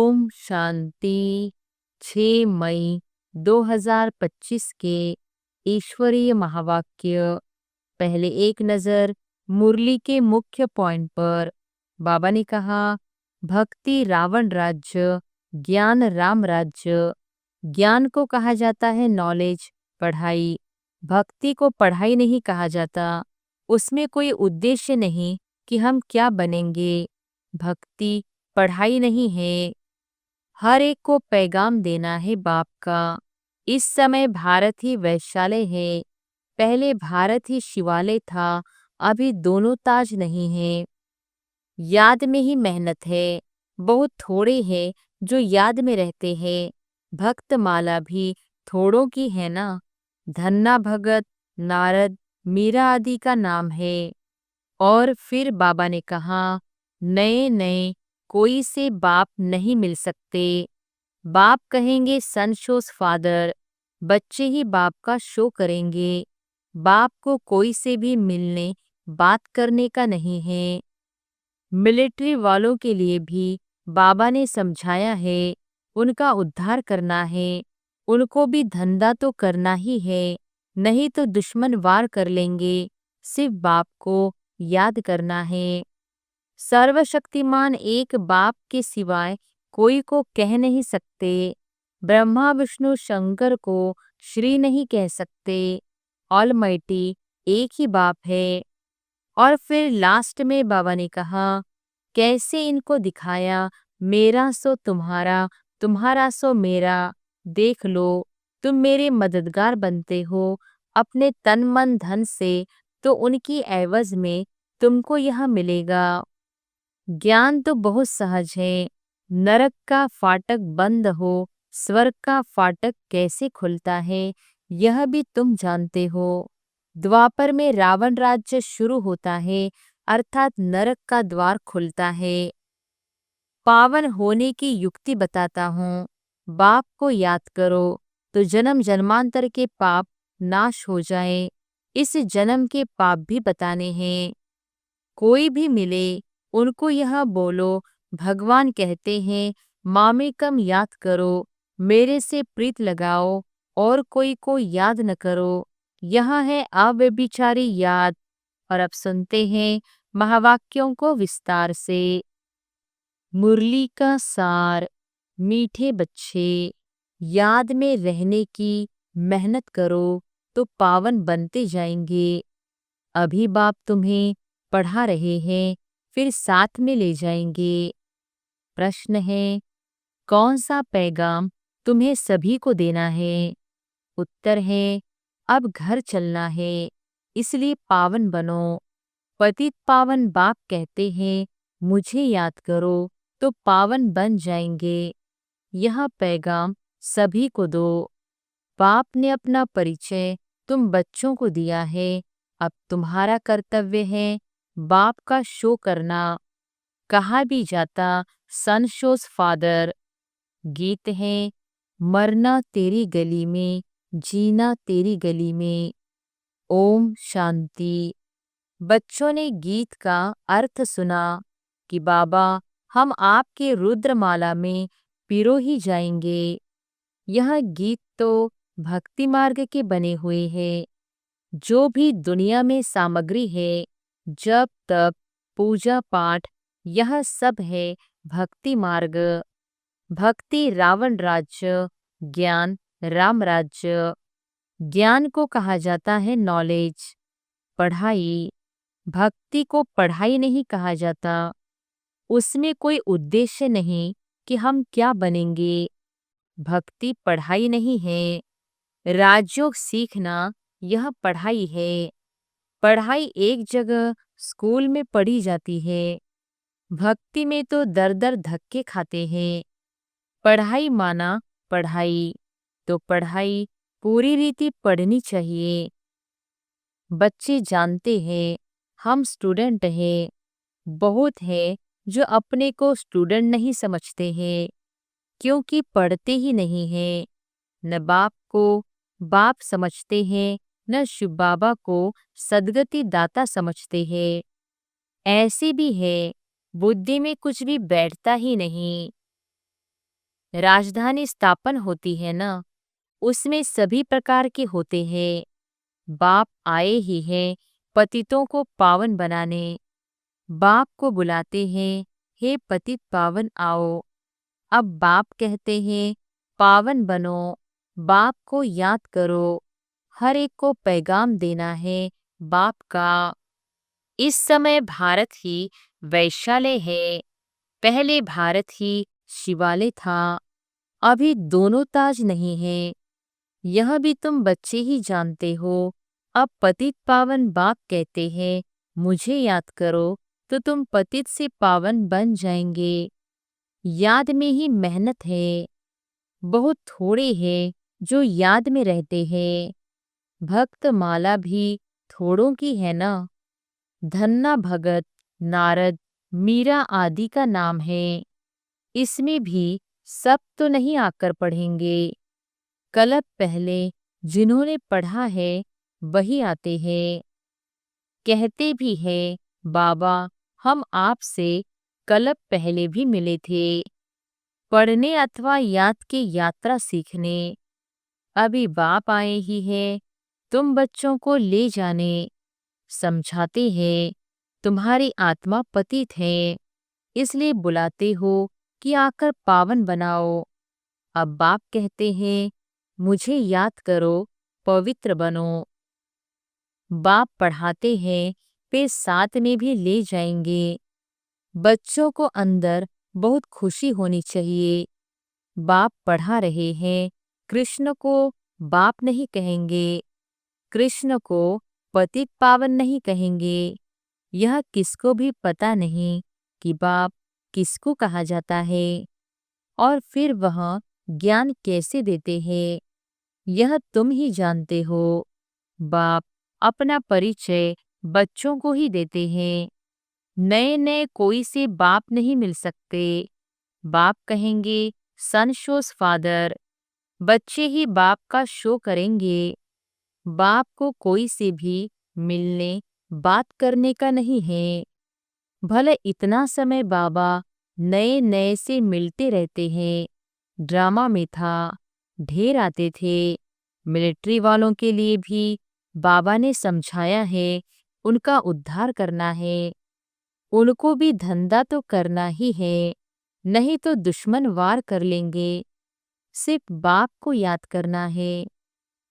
ओम शांति। 6 मई 2025 के ईश्वरीय महावाक्य। पहले एक नज़र मुरली के मुख्य पॉइंट पर। बाबा ने कहा, भक्ति रावण राज्य, ज्ञान राम राज्य। ज्ञान को कहा जाता है नॉलेज, पढ़ाई। भक्ति को पढ़ाई नहीं कहा जाता। उसमें कोई उद्देश्य नहीं कि हम क्या बनेंगे। भक्ति पढ़ाई नहीं है। हर एक को पैगाम देना है बाप का। इस समय भारत ही वैश्यालय है। पहले भारत ही शिवालय था। अभी दोनों ताज नहीं है। याद में ही मेहनत है। बहुत थोड़े हैं जो याद में रहते हैं। भक्त माला भी थोड़ों की है ना। धन्ना भगत, नारद, मीरा आदि का नाम है। और फिर बाबा ने कहा, नए नए कोई से बाप नहीं मिल सकते। बाप कहेंगे सन शोज फादर। बच्चे ही बाप का शो करेंगे। बाप को कोई से भी मिलने बात करने का नहीं है। मिलिट्री वालों के लिए भी बाबा ने समझाया है, उनका उद्धार करना है। उनको भी धंधा तो करना ही है, नहीं तो दुश्मन वार कर लेंगे। सिर्फ बाप को याद करना है। सर्वशक्तिमान एक बाप के सिवाय कोई को कह नहीं सकते। ब्रह्मा विष्णु शंकर को श्री नहीं कह सकते। ऑलमाइटी एक ही बाप है। और फिर लास्ट में बाबा ने कहा, कैसे इनको दिखाया, मेरा सो तुम्हारा, तुम्हारा सो मेरा। देख लो, तुम मेरे मददगार बनते हो अपने तन मन धन से, तो उनकी एवज में तुमको यह मिलेगा। ज्ञान तो बहुत सहज है। नरक का फाटक बंद हो, स्वर्ग का फाटक कैसे खुलता है, यह भी तुम जानते हो। द्वापर में रावण राज्य शुरू होता है, अर्थात नरक का द्वार खुलता है। पावन होने की युक्ति बताता हूँ। बाप को याद करो तो जन्म जन्मांतर के पाप नाश हो जाए। इस जन्म के पाप भी बताने हैं। कोई भी मिले उनको यह बोलो, भगवान कहते हैं मामेकम याद करो, मेरे से प्रीत लगाओ और कोई को याद न करो। यह है अव्यभिचारी याद। और अब सुनते हैं महावाक्यों को विस्तार से। मुरली का सार। मीठे बच्चे, याद में रहने की मेहनत करो तो पावन बनते जाएंगे। अभी बाप तुम्हें पढ़ा रहे हैं, फिर साथ में ले जाएंगे। प्रश्न है, कौन सा पैगाम तुम्हें सभी को देना है? उत्तर है, अब घर चलना है, इसलिए पावन बनो। पतित पावन बाप कहते हैं, मुझे याद करो तो पावन बन जाएंगे। यह पैगाम सभी को दो। बाप ने अपना परिचय तुम बच्चों को दिया है। अब तुम्हारा कर्तव्य है बाप का शो करना। कहा भी जाता सन शोज फादर। गीत है, मरना तेरी गली में, जीना तेरी गली में। ओम शांति। बच्चों ने गीत का अर्थ सुना कि बाबा, हम आपके रुद्रमाला में पिरो ही जाएंगे। यह गीत तो भक्ति मार्ग के बने हुए हैं। जो भी दुनिया में सामग्री है, जप तप पूजा पाठ, यह सब है भक्ति मार्ग। भक्ति रावण राज्य, ज्ञान राम राज्य। ज्ञान को कहा जाता है नॉलेज, पढ़ाई। भक्ति को पढ़ाई नहीं कहा जाता। उसमें कोई उद्देश्य नहीं कि हम क्या बनेंगे। भक्ति पढ़ाई नहीं है। राजयोग सीखना यह पढ़ाई है। पढ़ाई एक जगह स्कूल में पढ़ी जाती है। भक्ति में तो दर दर धक्के खाते हैं। पढ़ाई माना पढ़ाई, तो पढ़ाई पूरी रीति पढ़नी चाहिए। बच्चे जानते हैं हम स्टूडेंट हैं। बहुत है जो अपने को स्टूडेंट नहीं समझते हैं, क्योंकि पढ़ते ही नहीं हैं। न बाप को बाप समझते हैं, न शिव बाबा को सद्गति दाता समझते हैं। ऐसे भी है बुद्धि में कुछ भी बैठता ही नहीं। राजधानी स्थापन होती है ना, उसमें सभी प्रकार के होते हैं। बाप आए ही हैं पतितों को पावन बनाने। बाप को बुलाते हैं, हे पतित पावन आओ। अब बाप कहते हैं, पावन बनो, बाप को याद करो। हर एक को पैगाम देना है बाप का। इस समय भारत ही वैश्यालय है। पहले भारत ही शिवालय था। अभी दोनों ताज नहीं है। यह भी तुम बच्चे ही जानते हो। अब पतित पावन बाप कहते हैं, मुझे याद करो तो तुम पतित से पावन बन जाएंगे। याद में ही मेहनत है। बहुत थोड़े हैं जो याद में रहते हैं। भक्त माला भी थोड़ों की है ना। धन्ना भगत, नारद, मीरा आदि का नाम है। इसमें भी सब तो नहीं आकर पढ़ेंगे। कल्प पहले जिन्होंने पढ़ा है वही आते हैं। कहते भी हैं, बाबा हम आपसे कल्प पहले भी मिले थे, पढ़ने अथवा याद की यात्रा सीखने। अभी बाप आए ही हैं, तुम बच्चों को ले जाने। समझाते हैं, तुम्हारी आत्मा पतित है, इसलिए बुलाते हो कि आकर पावन बनाओ। अब बाप कहते हैं, मुझे याद करो, पवित्र बनो। बाप पढ़ाते हैं, वे साथ में भी ले जाएंगे। बच्चों को अंदर बहुत खुशी होनी चाहिए। बाप पढ़ा रहे हैं, कृष्ण को बाप नहीं कहेंगे, कृष्ण को पतित पावन नहीं कहेंगे। यह किसको भी पता नहीं कि बाप किसको कहा जाता है और फिर वह ज्ञान कैसे देते हैं, यह तुम ही जानते हो। बाप अपना परिचय बच्चों को ही देते हैं। नए नए कोई से बाप नहीं मिल सकते। बाप कहेंगे सन शोज फादर। बच्चे ही बाप का शो करेंगे। बाप को कोई से भी मिलने बात करने का नहीं है। भले इतना समय बाबा नए नए से मिलते रहते हैं। ड्रामा में था, ढेर आते थे। मिलिट्री वालों के लिए भी बाबा ने समझाया है, उनका उद्धार करना है। उनको भी धंधा तो करना ही है, नहीं तो दुश्मन वार कर लेंगे। सिर्फ बाप को याद करना है।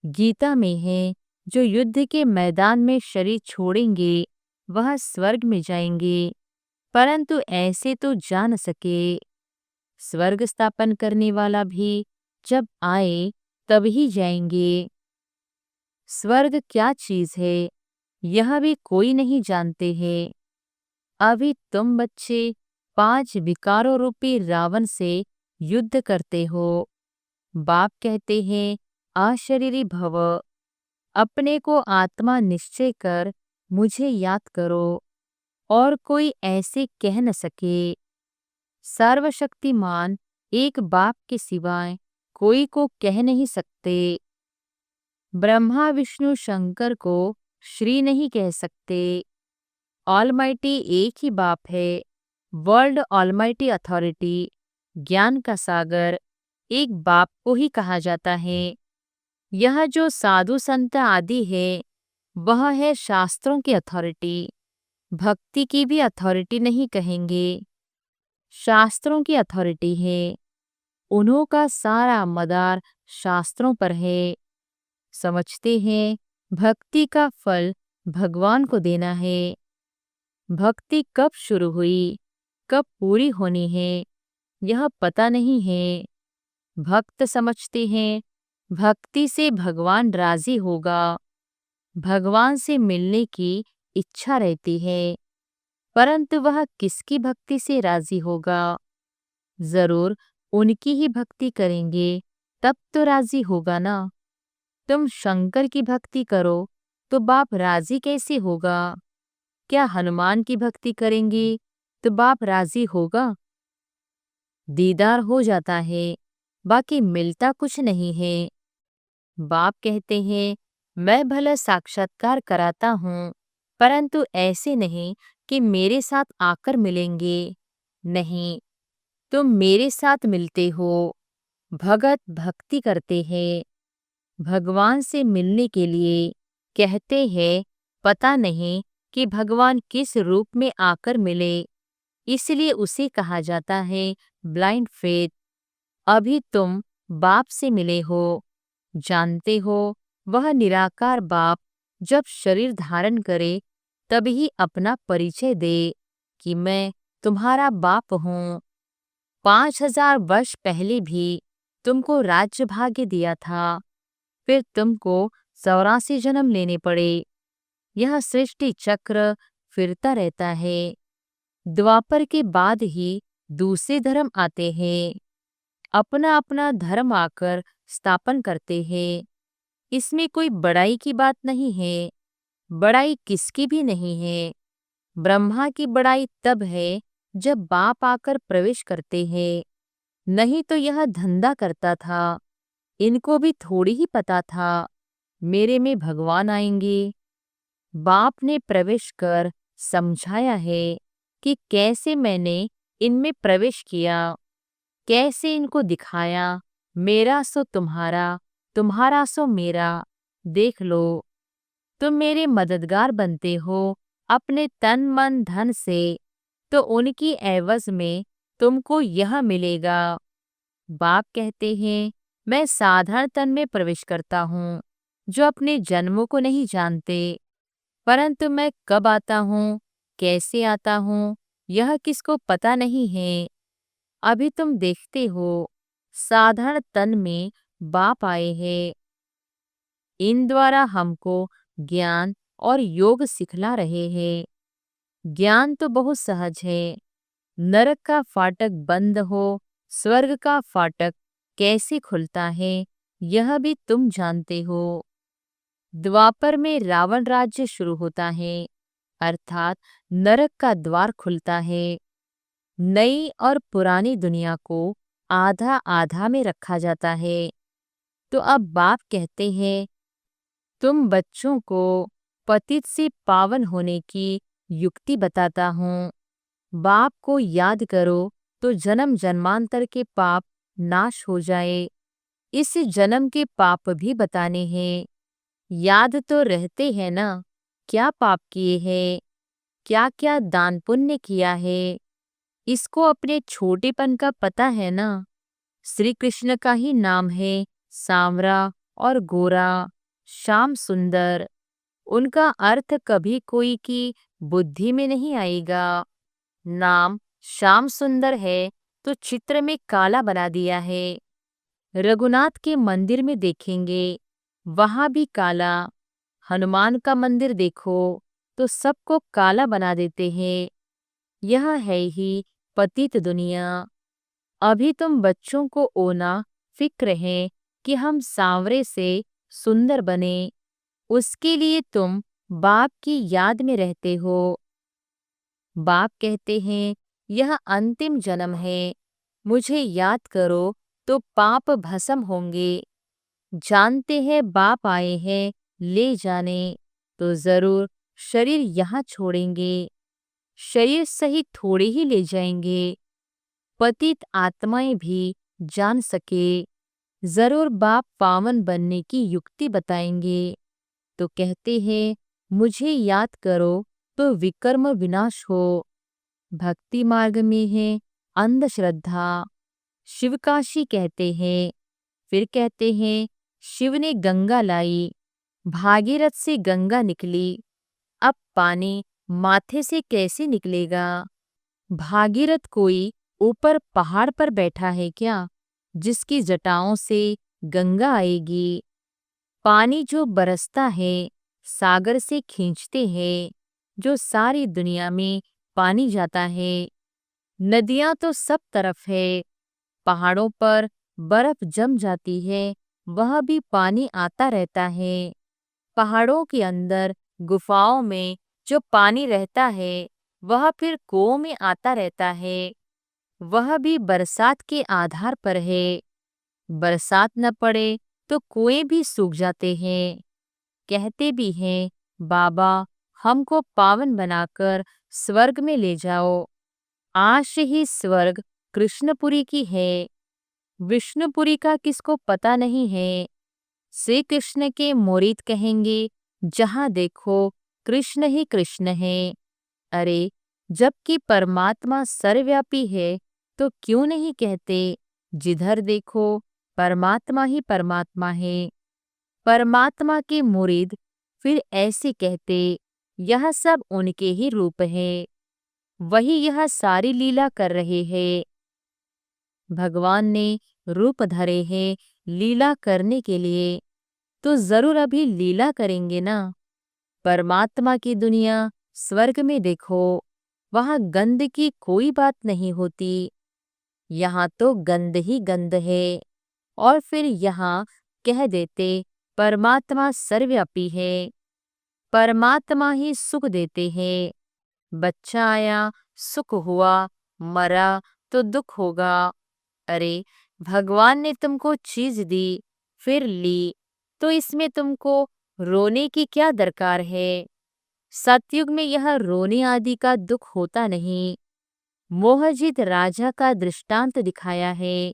गीता में है, जो युद्ध के मैदान में शरीर छोड़ेंगे वह स्वर्ग में जाएंगे, परंतु ऐसे तो जा न सके। स्वर्ग स्थापन करने वाला भी जब आए तब ही जाएंगे। स्वर्ग क्या चीज है, यह भी कोई नहीं जानते हैं। अभी तुम बच्चे 5 विकारों रूपी रावण से युद्ध करते हो। बाप कहते हैं, अशरीरी भव, अपने को आत्मा निश्चय कर मुझे याद करो, और कोई ऐसे कह न सके। सर्वशक्तिमान एक बाप के सिवाय कोई को कह नहीं सकते। ब्रह्मा विष्णु शंकर को श्री नहीं कह सकते। ऑलमाइटी एक ही बाप है। वर्ल्ड ऑलमाइटी अथॉरिटी, ज्ञान का सागर, एक बाप को ही कहा जाता है। यह जो साधु संत आदि है, वह है शास्त्रों की अथॉरिटी। भक्ति की भी अथॉरिटी नहीं कहेंगे, शास्त्रों की अथॉरिटी है। उन्हों का सारा मदार शास्त्रों पर है। समझते हैं, भक्ति का फल भगवान को देना है। भक्ति कब शुरू हुई, कब पूरी होनी है, यह पता नहीं है। भक्त समझते हैं, भक्ति से भगवान राजी होगा। भगवान से मिलने की इच्छा रहती है, परंतु वह किसकी भक्ति से राजी होगा? जरूर उनकी ही भक्ति करेंगे, तब तो राजी होगा ना। तुम शंकर की भक्ति करो तो बाप राजी कैसे होगा? क्या हनुमान की भक्ति करेंगे तो बाप राजी होगा? दीदार हो जाता है, बाकी मिलता कुछ नहीं है। बाप कहते हैं, मैं भला साक्षात्कार कराता हूँ, परंतु ऐसे नहीं कि मेरे साथ आकर मिलेंगे। नहीं, तुम मेरे साथ मिलते हो, भगत भक्ति करते हैं, भगवान से मिलने के लिए कहते हैं, पता नहीं कि भगवान किस रूप में आकर मिले, इसलिए उसे कहा जाता है ब्लाइंड फेथ। अभी तुम बाप से मिले हो, जानते हो वह निराकार बाप जब शरीर धारण करे तभी अपना परिचय दे कि मैं तुम्हारा बाप हूँ। 5000 वर्ष पहले भी तुमको राज्य भाग्य दिया था, फिर तुमको 84 जन्म लेने पड़े। यह सृष्टि चक्र फिरता रहता है। द्वापर के बाद ही दूसरे धर्म आते हैं, अपना अपना धर्म आकर स्थापन करते हैं। इसमें कोई बड़ाई की बात नहीं है, बड़ाई किसकी भी नहीं है। ब्रह्मा की बड़ाई तब है जब बाप आकर प्रवेश करते हैं, नहीं तो यह धंधा करता था। इनको भी थोड़ी ही पता था मेरे में भगवान आएंगे। बाप ने प्रवेश कर समझाया है कि कैसे मैंने इनमें प्रवेश किया, कैसे इनको दिखाया मेरा सो तुम्हारा, तुम्हारा सो मेरा। देख लो, तुम मेरे मददगार बनते हो अपने तन मन धन से, तो उनकी एवज में तुमको यह मिलेगा। बाप कहते हैं, मैं साधारण तन में प्रवेश करता हूँ जो अपने जन्मों को नहीं जानते, परंतु मैं कब आता हूँ, कैसे आता हूँ, यह किसको पता नहीं है। अभी तुम देखते हो, साधारण तन में बाप आए हैं। इन द्वारा हमको ज्ञान और योग सिखला रहे हैं। ज्ञान तो बहुत सहज है। नरक का फाटक बंद हो, स्वर्ग का फाटक कैसे खुलता है, यह भी तुम जानते हो। द्वापर में रावण राज्य शुरू होता है, अर्थात नरक का द्वार खुलता है। नई और पुरानी दुनिया को आधा आधा में रखा जाता है। तो अब बाप कहते हैं, तुम बच्चों को पतित से पावन होने की युक्ति बताता हूँ। बाप को याद करो तो जन्म जन्मांतर के पाप नाश हो जाए। इस जन्म के पाप भी बताने हैं। याद तो रहते हैं ना, क्या पाप किए हैं, क्या क्या दान पुण्य किया है, इसको अपने छोटेपन का पता है ना। श्री कृष्ण का ही नाम है सांवरा और गोरा, श्याम सुंदर। उनका अर्थ कभी कोई की बुद्धि में नहीं आएगा। नाम श्याम सुंदर है तो चित्र में काला बना दिया है। रघुनाथ के मंदिर में देखेंगे, वहां भी काला। हनुमान का मंदिर देखो तो सबको काला बना देते हैं। यह है ही पतित दुनिया। अभी तुम बच्चों को ओना फिक्र है कि हम सांवरे से सुंदर बने, उसके लिए तुम बाप की याद में रहते हो। बाप कहते हैं, यह अंतिम जन्म है, मुझे याद करो तो पाप भस्म होंगे। जानते हैं बाप आए हैं ले जाने, तो जरूर शरीर यहाँ छोड़ेंगे। शरीर सही थोड़े ही ले जाएंगे। पतित आत्माएं भी जान सके, जरूर बाप पावन बनने की युक्ति बताएंगे। तो कहते हैं, मुझे याद करो तो विकर्म विनाश हो। भक्ति मार्ग में है अंधश्रद्धा। शिवकाशी कहते हैं, फिर कहते हैं शिव ने गंगा लाई, भागीरथ से गंगा निकली, अब पानी माथे से कैसे निकलेगा। भागीरथ कोई ऊपर पहाड़ पर बैठा है क्या, जिसकी जटाओं से गंगा आएगी। पानी जो बरसता है सागर से खींचते हैं, जो सारी दुनिया में पानी जाता है। नदियां तो सब तरफ है, पहाड़ों पर बर्फ जम जाती है, वह भी पानी आता रहता है। पहाड़ों के अंदर गुफाओं में जो पानी रहता है, वह फिर कुओं में आता रहता है, वह भी बरसात के आधार पर है। बरसात न पड़े तो कुएं भी सूख जाते हैं। कहते भी हैं, बाबा हमको पावन बनाकर स्वर्ग में ले जाओ। आज ही स्वर्ग कृष्णपुरी की है। विष्णुपुरी का किसको पता नहीं है। श्री कृष्ण के मुरीद कहेंगे, जहाँ देखो कृष्ण ही कृष्ण है। अरे, जबकि परमात्मा सर्वव्यापी है, तो क्यों नहीं कहते जिधर देखो परमात्मा ही परमात्मा है। परमात्मा के मुरीद फिर ऐसे कहते, यह सब उनके ही रूप है, वही यह सारी लीला कर रहे हैं। भगवान ने रूप धरे हैं लीला करने के लिए, तो जरूर अभी लीला करेंगे ना। परमात्मा की दुनिया स्वर्ग में देखो, वहां गंध की कोई बात नहीं होती। यहाँ तो गंध ही गंध है। और फिर यहाँ कह देते परमात्मा सर्वव्यापी है, परमात्मा ही सुख देते हैं। बच्चा आया, सुख हुआ, मरा तो दुख होगा। अरे, भगवान ने तुमको चीज दी, फिर ली, तो इसमें तुमको रोने की क्या दरकार है। सतयुग में यह रोने आदि का दुख होता नहीं। मोहजित राजा का दृष्टांत दिखाया है।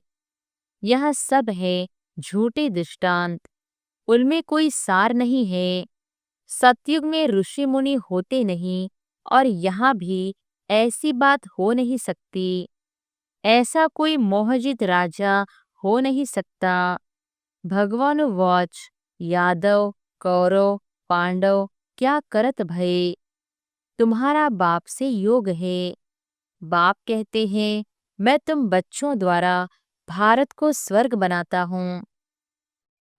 यह सब है झूठे दृष्टांत, उनमें कोई सार नहीं है। सतयुग में ऋषि मुनि होते नहीं, और यहाँ भी ऐसी बात हो नहीं सकती। ऐसा कोई मोहजित राजा हो नहीं सकता। भगवान वाच, यादव कौरव पांडव क्या करत भये, तुम्हारा बाप से योग है। बाप कहते हैं, मैं तुम बच्चों द्वारा भारत को स्वर्ग बनाता हूँ।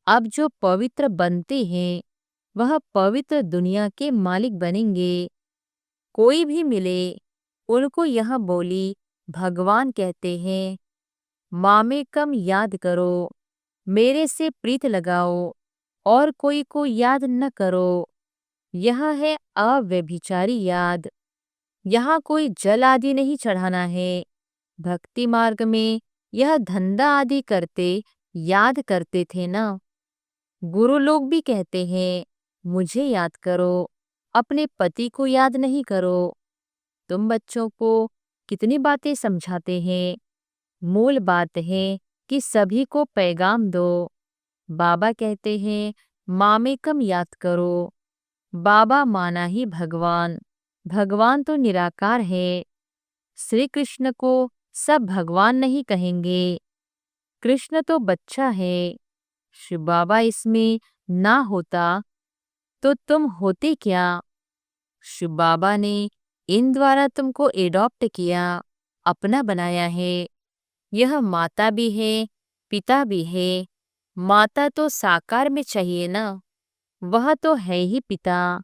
अब जो पवित्र बनते हैं, वह पवित्र दुनिया के मालिक बनेंगे। कोई भी मिले, उनको यह बोली भगवान कहते हैं, मामे कम याद करो, मेरे से प्रीत लगाओ, और कोई को याद न करो। यह है अव्यभिचारी याद। यहाँ कोई जल आदि नहीं चढ़ाना है। भक्ति मार्ग में यह धंधा आदि करते याद करते थे ना। गुरु लोग भी कहते हैं, मुझे याद करो, अपने पति को याद नहीं करो। तुम बच्चों को कितनी बातें समझाते हैं। मूल बात है कि सभी को पैगाम दो। बाबा कहते हैं, मामेकम याद करो। बाबा माना ही भगवान, भगवान तो निराकार है। श्री कृष्ण को सब भगवान नहीं कहेंगे। कृष्ण तो बच्चा है। शिव बाबा इसमें ना होता तो तुम होते क्या। शिव बाबा ने इन द्वारा तुमको एडॉप्ट किया, अपना बनाया है। यह माता भी है, पिता भी है। माता तो साकार में चाहिए ना, वह तो है ही पिता।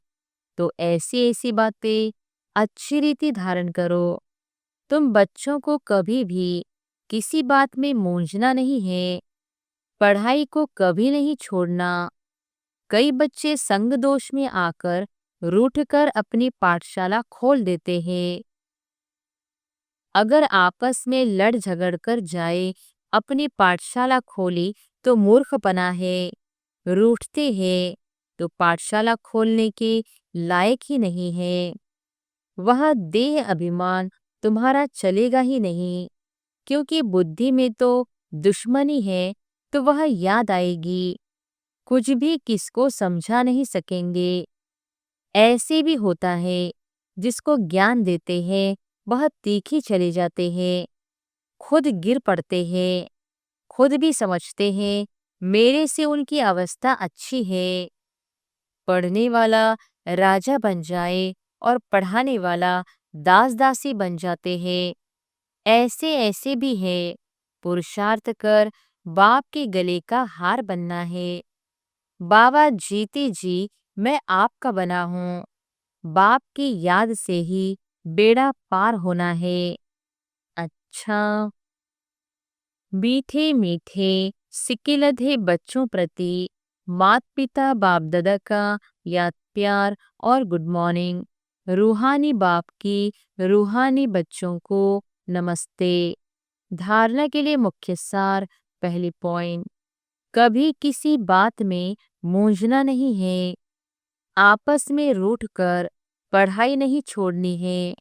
तो ऐसी ऐसी बातें अच्छी रीति धारण करो। तुम बच्चों को कभी भी किसी बात में मूंझना नहीं है। पढ़ाई को कभी नहीं छोड़ना। कई बच्चे संग दोष में आकर रूठकर अपनी पाठशाला खोल देते हैं। अगर आपस में लड़ झगड़ कर जाए, अपनी पाठशाला खोली तो मूर्खपना है। रूठते हैं तो पाठशाला खोलने के लायक ही नहीं है। वह देह अभिमान तुम्हारा चलेगा ही नहीं, क्योंकि बुद्धि में तो दुश्मनी है, तो वह याद आएगी। कुछ भी किसको समझा नहीं सकेंगे। ऐसे भी होता है, जिसको ज्ञान देते हैं वह तीखी चले जाते हैं, खुद गिर पड़ते हैं, खुद भी समझते हैं मेरे से उनकी अवस्था अच्छी है। पढ़ने वाला राजा बन जाए और पढ़ाने वाला दास दासी बन जाते हैं। ऐसे ऐसे भी है। पुरुषार्थ कर बाप के गले का हार बनना है। बाबा जीते जी मैं आपका बना हूँ। बाप की याद से ही बेड़ा पार होना है। अच्छा, मीठे मीठे सिकिलधे बच्चों प्रति मात पिता बाप दादा का याद प्यार और गुड मॉर्निंग। रूहानी बाप की रूहानी बच्चों को नमस्ते। धारणा के लिए मुख्य सार। पहली पॉइंट, कभी किसी बात में मूंझना नहीं है। आपस में रूठकर पढ़ाई नहीं छोड़नी है।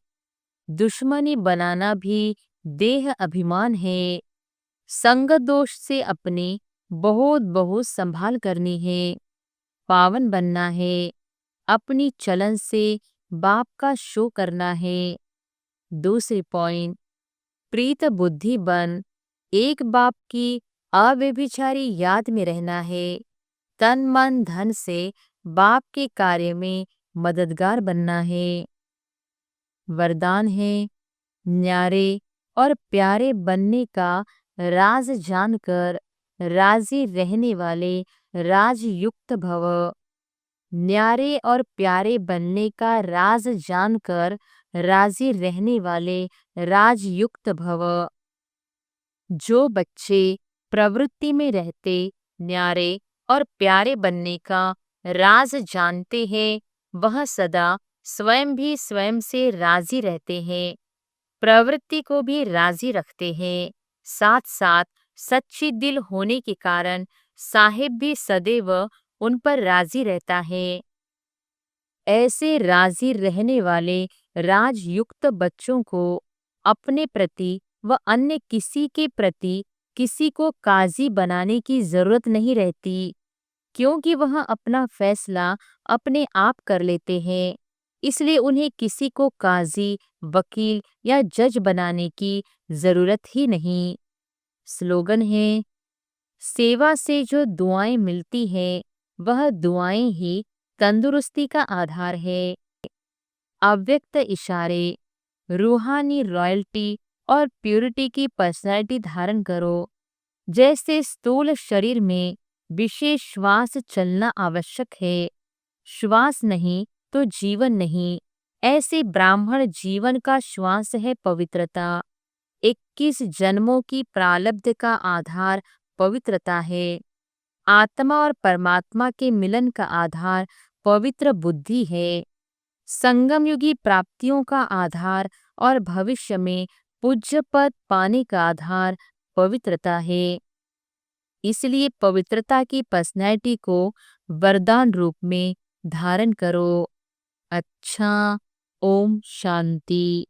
दुश्मनी बनाना भी देह अभिमान है। संग दोष से अपने बहुत बहुत संभाल करनी है। पावन बनना है। अपनी चलन से बाप का शो करना है। दूसरी पॉइंट, प्रीत बुद्धि बन एक बाप की अव्यभिचारी याद में रहना है। तन मन धन से बाप के कार्य में मददगार बनना है। वरदान है, न्यारे और प्यारे बनने का राज जानकर राजी रहने वाले राजयुक्त भव। न्यारे और प्यारे बनने का राज जानकर राजी रहने वाले राजयुक्त भव। जो बच्चे प्रवृत्ति में रहते न्यारे और प्यारे बनने का राज जानते हैं, वह सदा स्वयं भी स्वयं से राजी रहते हैं, प्रवृत्ति को भी राजी रखते हैं। साथ साथ सच्ची दिल होने के कारण साहिब भी सदैव उन पर राजी रहता है। ऐसे राजी रहने वाले राजयुक्त बच्चों को अपने प्रति व अन्य किसी के प्रति किसी को काजी बनाने की जरूरत नहीं रहती, क्योंकि वह अपना फैसला अपने आप कर लेते हैं। इसलिए उन्हें किसी को काजी, वकील या जज बनाने की जरूरत ही नहीं। स्लोगन है, सेवा से जो दुआएं मिलती हैं, वह दुआएं ही तंदुरुस्ती का आधार है। अव्यक्त इशारे, रूहानी रॉयल्टी और प्यूरिटी की पर्सनैलिटी धारण करो। जैसे स्थूल शरीर में विशेष श्वास चलना आवश्यक है, श्वास नहीं तो जीवन नहीं, ऐसे ब्राह्मण जीवन का श्वास है पवित्रता। 21 जन्मों की प्रारब्ध का आधार पवित्रता है। आत्मा और परमात्मा के मिलन का आधार पवित्र बुद्धि है। संगम युगी प्राप्तियों का आधार और भविष्य में पूज्य पद पाने का आधार पवित्रता है। इसलिए पवित्रता की पर्सनैलिटी को वरदान रूप में धारण करो। अच्छा, ओम शांति।